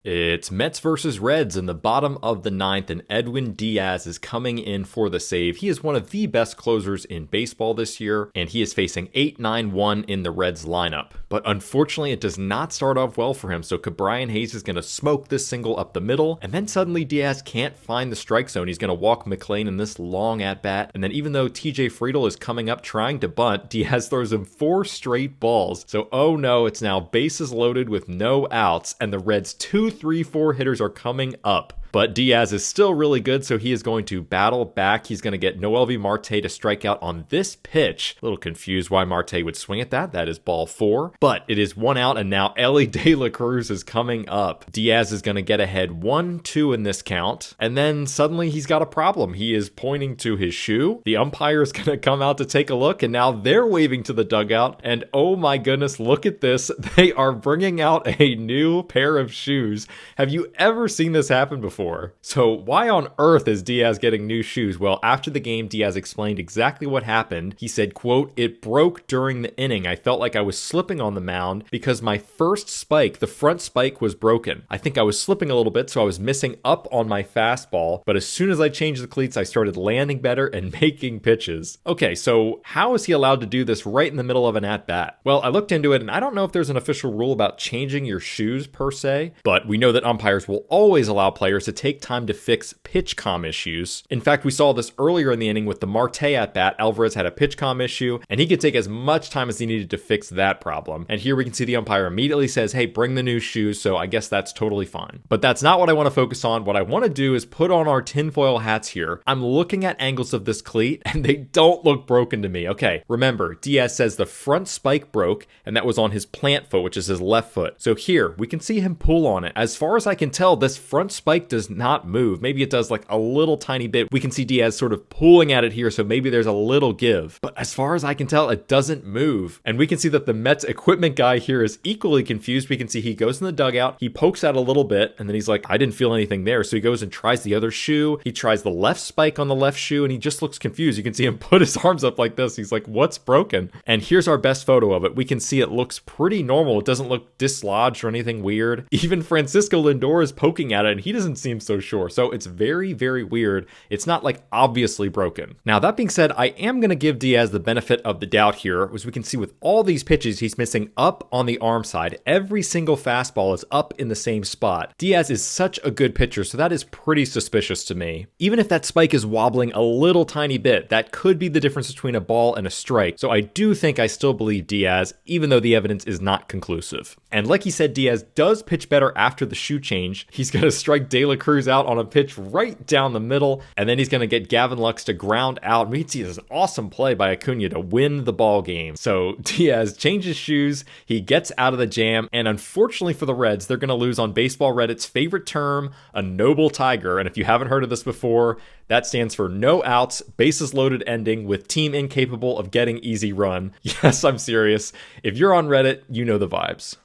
It's Mets versus Reds in the bottom of the ninth, and Edwin Diaz is coming in for the save. He is one of the best closers in baseball this year, and he is facing 8-9-1 in the Reds lineup. But unfortunately, it does not start off well for him, so Brian Hayes is going to smoke this single up the middle, and then suddenly Diaz can't find the strike zone. He's going to walk McLean in this long at-bat, and then even though TJ Friedl is coming up trying to bunt, Diaz throws him 4 straight balls. So oh no, it's now bases loaded with no outs, and the Reds' 2-3-4 hitters are coming up. But Diaz is still really good, so he is going to battle back. He's going to get Noelvi Marte to strike out on this pitch. A little confused why Marte would swing at that. That is ball 4. But it is 1 out, and now Elly De La Cruz is coming up. Diaz is going to get ahead 1-2 in this count. And then suddenly he's got a problem. He is pointing to his shoe. The umpire is going to come out to take a look, and now they're waving to the dugout. And oh my goodness, look at this. They are bringing out a new pair of shoes. Have you ever seen this happen before? So why on earth is Diaz getting new shoes? Well, after the game, Diaz explained exactly what happened. He said, quote, "It broke during the inning. I felt like I was slipping on the mound because my first spike, the front spike, was broken. I think I was slipping a little bit, so I was missing up on my fastball. But as soon as I changed the cleats, I started landing better and making pitches." Okay, so how is he allowed to do this right in the middle of an at-bat? Well, I looked into it, and I don't know if there's an official rule about changing your shoes per se, but we know that umpires will always allow players to take time to fix pitch comm issues. In fact, we saw this earlier in the inning with the Marte at-bat. Alvarez had a pitch comm issue, and he could take as much time as he needed to fix that problem. And here we can see the umpire immediately says, hey, bring the new shoes, so I guess that's totally fine. But that's not what I want to focus on. What I want to do is put on our tinfoil hats here. I'm looking at angles of this cleat, and they don't look broken to me. Okay, remember, Diaz says the front spike broke, and that was on his plant foot, which is his left foot. So here, we can see him pull on it. As far as I can tell, this front spike does not move. Maybe it does like a little tiny bit. We can see Diaz sort of pulling at it here, so maybe there's a little give. But as far as I can tell, it doesn't move. And we can see that the Mets equipment guy here is equally confused. We can see he goes in the dugout, he pokes out a little bit, and then he's like, I didn't feel anything there. So he goes and tries the other shoe. He tries the left spike on the left shoe, and he just looks confused. You can see him put his arms up like this. He's like, what's broken? And here's our best photo of it. We can see it looks pretty normal. It doesn't look dislodged or anything weird. Even Francisco Lindor is poking at it, and he doesn't seem so sure. So it's very, very weird. It's not like obviously broken. Now, that being said, I am going to give Diaz the benefit of the doubt here. As we can see with all these pitches, he's missing up on the arm side. Every single fastball is up in the same spot. Diaz is such a good pitcher, so that is pretty suspicious to me. Even if that spike is wobbling a little tiny bit, that could be the difference between a ball and a strike. So I do think I still believe Diaz, even though the evidence is not conclusive. And like he said, Diaz does pitch better after the shoe change. He's going to strike De La Cruz out on a pitch right down the middle, and then he's going to get Gavin Lux to ground out. We can see this awesome play by Acuna to win the ball game. So Diaz changes shoes, he gets out of the jam, and unfortunately for the Reds, they're going to lose on Baseball Reddit's favorite term, a noble tiger. And if you haven't heard of this before, that stands for no outs, bases loaded ending with team incapable of getting easy run. Yes, I'm serious. If you're on Reddit, you know the vibes.